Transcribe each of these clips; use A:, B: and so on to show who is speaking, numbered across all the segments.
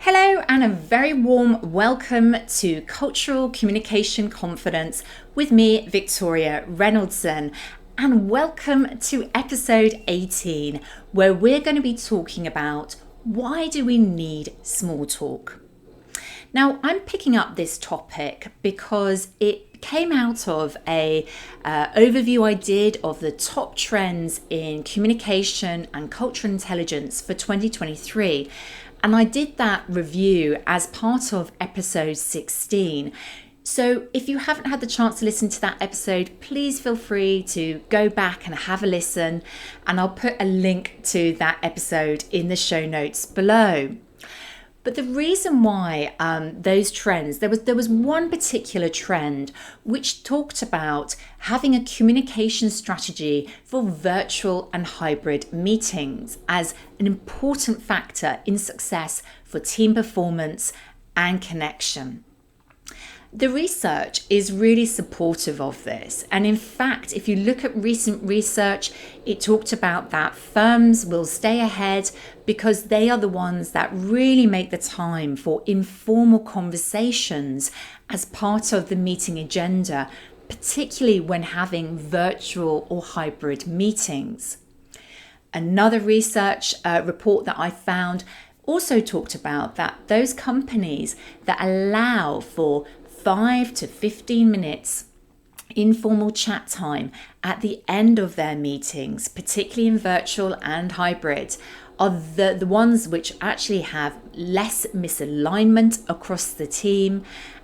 A: Hello and a very warm welcome to Cultural Communication Confidence with me, Victoria Reynoldson, and welcome to episode 18, where we're going to be talking about why do we need small talk? Now, I'm picking up this topic because it came out of a overview I did of the top trends in communication and cultural intelligence for 2023. And I did that review as part of episode 16. So if you haven't had the chance to listen to that episode, please feel free to go back and have a listen. And I'll put a link to that episode in the show notes below. But the reason why those trends, there was one particular trend which talked about having a communication strategy for virtual and hybrid meetings as an important factor in success for team performance and connection. The research is really supportive of this. And in fact, if you look at recent research, it talked about that firms will stay ahead because they are the ones that really make the time for informal conversations as part of the meeting agenda, particularly when having virtual or hybrid meetings. Another research report that I found also talked about that those companies that allow for 5 to 15 minutes informal chat time at the end of their meetings, particularly in virtual and hybrid, are the ones which actually have less misalignment across the team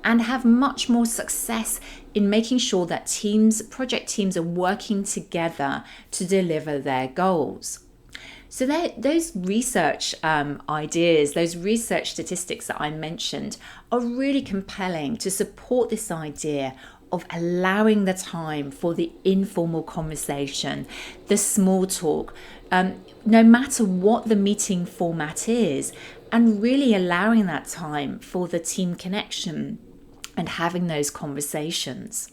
A: and have much more success in making sure that project teams are working together to deliver their goals. So those research ideas, those research statistics that I mentioned are really compelling to support this idea of allowing the time for the informal conversation, the small talk, no matter what the meeting format is, and really allowing that time for the team connection and having those conversations.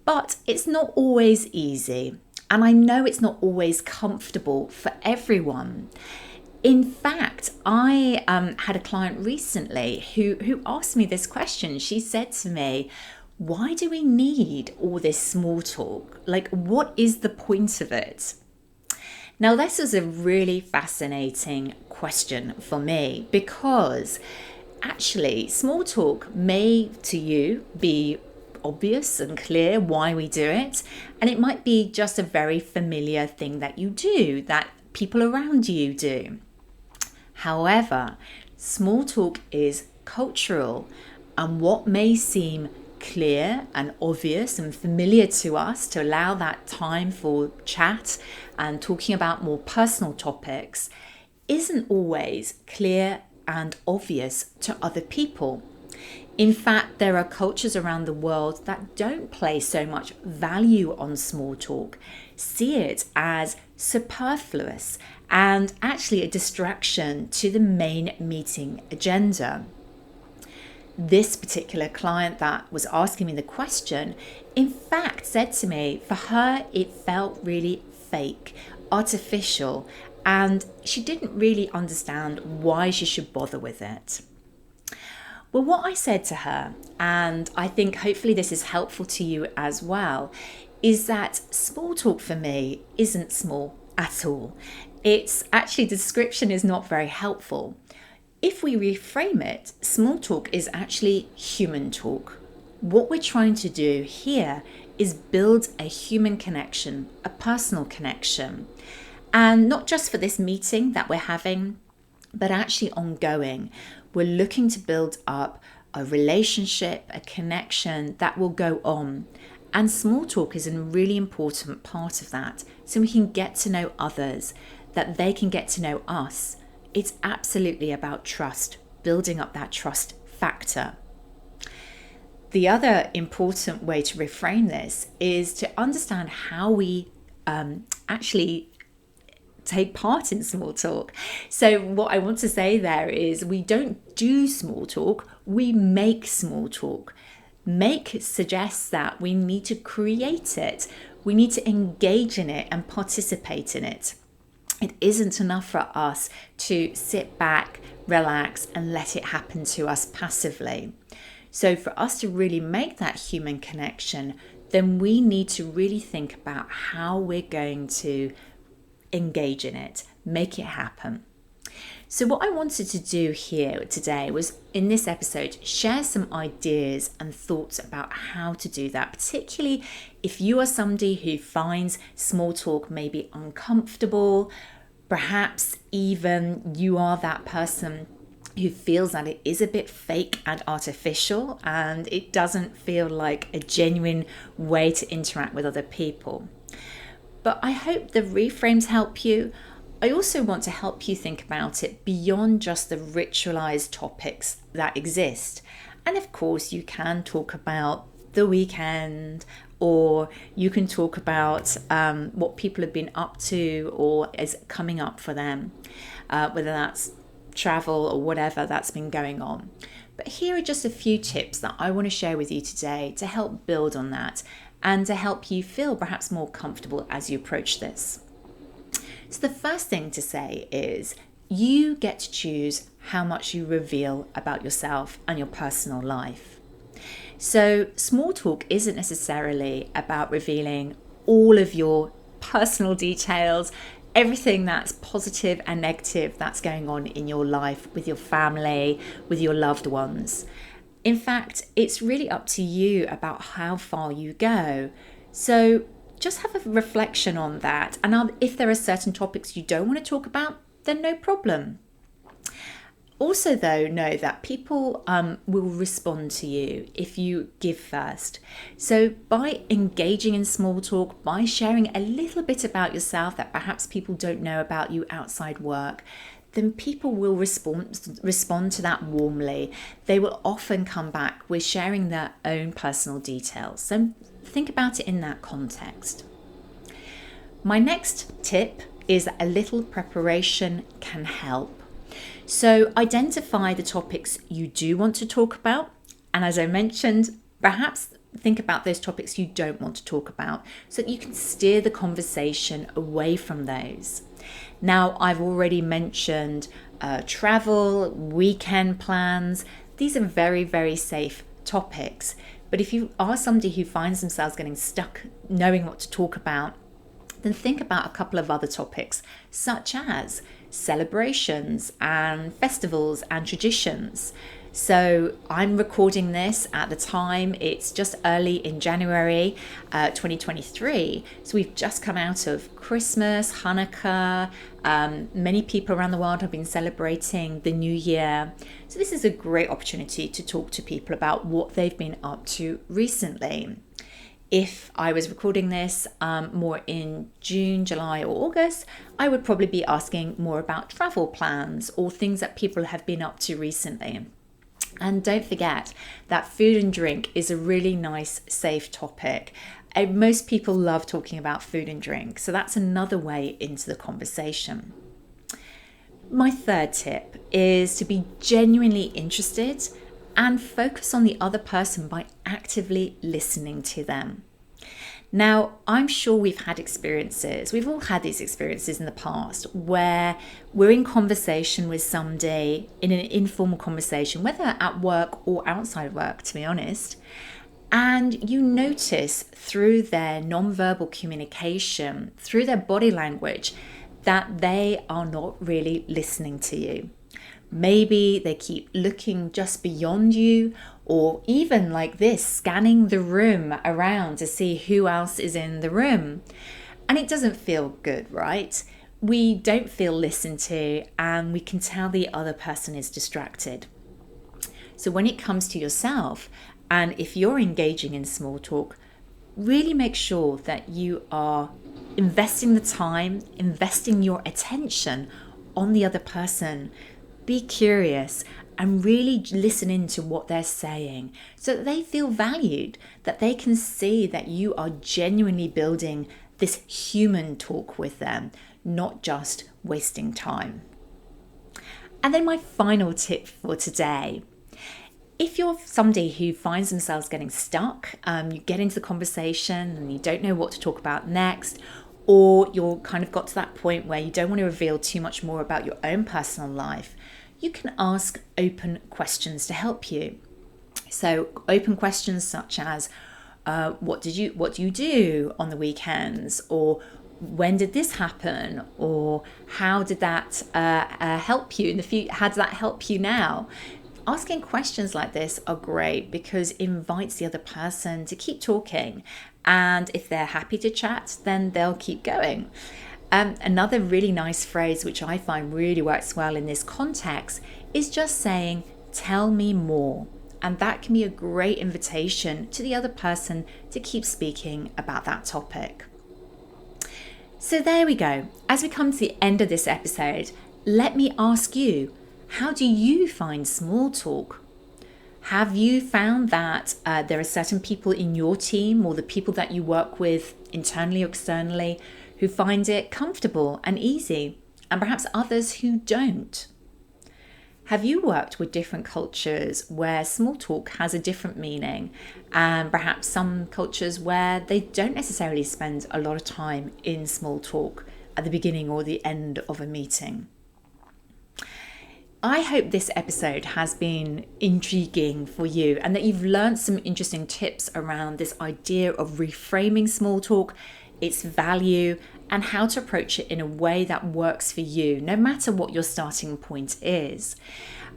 A: But it's not always easy. And I know it's not always comfortable for everyone. In fact, I had a client recently who asked me this question. She said to me, why do we need all this small talk? Like, what is the point of it? Now, this is a really fascinating question for me because actually small talk may to you be obvious and clear why we do it, and it might be just a very familiar thing that you do, that people around you do. However, small talk is cultural, and what may seem clear and obvious and familiar to us to allow that time for chat and talking about more personal topics isn't always clear and obvious to other people. In fact, there are cultures around the world that don't place so much value on small talk, see it as superfluous and actually a distraction to the main meeting agenda. This particular client that was asking me the question, in fact, said to me, for her, it felt really fake, artificial, and she didn't really understand why she should bother with it. Well, what I said to her, and I think hopefully this is helpful to you as well, is that small talk for me isn't small at all. It's actually, the description is not very helpful. If we reframe it, small talk is actually human talk. What we're trying to do here is build a human connection, a personal connection. And not just for this meeting that we're having, but actually ongoing. We're looking to build up a relationship, a connection that will go on. And small talk is a really important part of that. So we can get to know others, that they can get to know us. It's absolutely about trust, building up that trust factor. The other important way to reframe this is to understand how we actually take part in small talk. So what I want to say there is we don't do small talk, we make small talk. Make suggests that we need to create it. We need to engage in it and participate in it. It isn't enough for us to sit back, relax, and let it happen to us passively. So for us to really make that human connection, then we need to really think about how we're going to engage in it, make it happen. So what I wanted to do here today was, in this episode, share some ideas and thoughts about how to do that, particularly if you are somebody who finds small talk maybe uncomfortable, perhaps even you are that person who feels that it is a bit fake and artificial and it doesn't feel like a genuine way to interact with other people. But I hope the reframes help you. I also want to help you think about it beyond just the ritualized topics that exist. And of course, you can talk about the weekend, or you can talk about what people have been up to or is coming up for them, whether that's travel or whatever that's been going on. But here are just a few tips that I want to share with you today to help build on that and to help you feel perhaps more comfortable as you approach this. So the first thing to say is you get to choose how much you reveal about yourself and your personal life. So small talk isn't necessarily about revealing all of your personal details, everything that's positive and negative that's going on in your life with your family, with your loved ones. In fact, it's really up to you about how far you go. So just have a reflection on that. And if there are certain topics you don't want to talk about, then no problem. Also, though, know that people will respond to you if you give first. So by engaging in small talk, by sharing a little bit about yourself that perhaps people don't know about you outside work, then people will respond to that warmly. They will often come back with sharing their own personal details. So think about it in that context. My next tip is that a little preparation can help. So identify the topics you do want to talk about. And as I mentioned, perhaps think about those topics you don't want to talk about so that you can steer the conversation away from those. Now, I've already mentioned travel, weekend plans. These are very, very safe topics. But if you are somebody who finds themselves getting stuck knowing what to talk about, then think about a couple of other topics, such as celebrations and festivals and traditions. So I'm recording this at the time, it's just early in January 2023. So we've just come out of Christmas, Hanukkah. Many people around the world have been celebrating the new year. So this is a great opportunity to talk to people about what they've been up to recently. If I was recording this more in June, July or August, I would probably be asking more about travel plans or things that people have been up to recently. And don't forget that food and drink is a really nice, safe topic. Most people love talking about food and drink, so that's another way into the conversation. My third tip is to be genuinely interested and focus on the other person by actively listening to them. Now, I'm sure we've all had these experiences in the past where we're in conversation with somebody, in an informal conversation, whether at work or outside work, to be honest, and you notice through their nonverbal communication, through their body language, that they are not really listening to you. Maybe they keep looking just beyond you, or even like this, scanning the room around to see who else is in the room. And it doesn't feel good, right? We don't feel listened to, and we can tell the other person is distracted. So when it comes to yourself, and if you're engaging in small talk, really make sure that you are investing the time, investing your attention on the other person. Be curious and really listen into what they're saying so that they feel valued, that they can see that you are genuinely building this human talk with them, not just wasting time. And then my final tip for today. If you're somebody who finds themselves getting stuck, you get into the conversation and you don't know what to talk about next, or you're kind of got to that point where you don't want to reveal too much more about your own personal life, you can ask open questions to help you. So open questions such as, what do you do on the weekends, or when did this happen, or how did that help you in the future? How does that help you now? Asking questions like this are great because it invites the other person to keep talking, and if they're happy to chat, then they'll keep going. Another really nice phrase which I find really works well in this context is just saying, "Tell me more." And that can be a great invitation to the other person to keep speaking about that topic. So there we go. As we come to the end of this episode, let me ask you, how do you find small talk? Have you found that there are certain people in your team or the people that you work with internally or externally who find it comfortable and easy, and perhaps others who don't? Have you worked with different cultures where small talk has a different meaning, and perhaps some cultures where they don't necessarily spend a lot of time in small talk at the beginning or the end of a meeting? I hope this episode has been intriguing for you and that you've learned some interesting tips around this idea of reframing small talk, its value, and how to approach it in a way that works for you, no matter what your starting point is.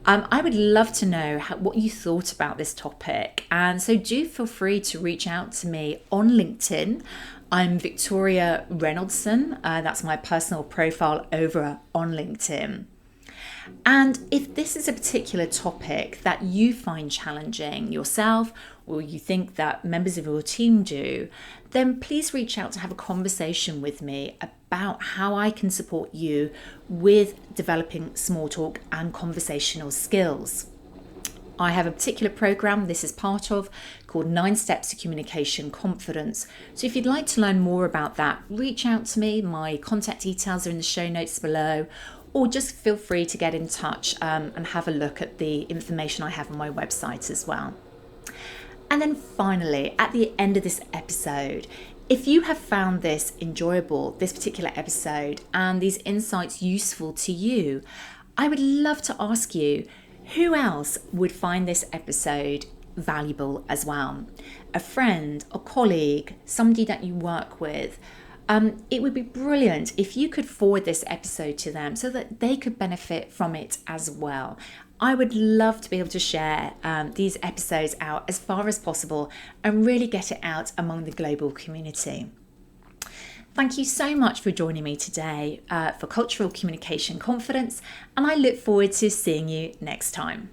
A: I would love to know what you thought about this topic, and so do feel free to reach out to me on LinkedIn. I'm Victoria Reynoldson. That's my personal profile over on LinkedIn. And if this is a particular topic that you find challenging yourself, or you think that members of your team do, then please reach out to have a conversation with me about how I can support you with developing small talk and conversational skills. I have a particular program this is part of called 9 Steps to Communication Confidence. So if you'd like to learn more about that, reach out to me. My contact details are in the show notes below, or just feel free to get in touch and have a look at the information I have on my website as well. And then finally, at the end of this episode, if you have found this enjoyable, this particular episode, and these insights useful to you, I would love to ask you, who else would find this episode valuable as well? A friend, a colleague, somebody that you work with. It would be brilliant if you could forward this episode to them so that they could benefit from it as well. I would love to be able to share these episodes out as far as possible and really get it out among the global community. Thank you so much for joining me today for Cultural Communication Confidence, and I look forward to seeing you next time.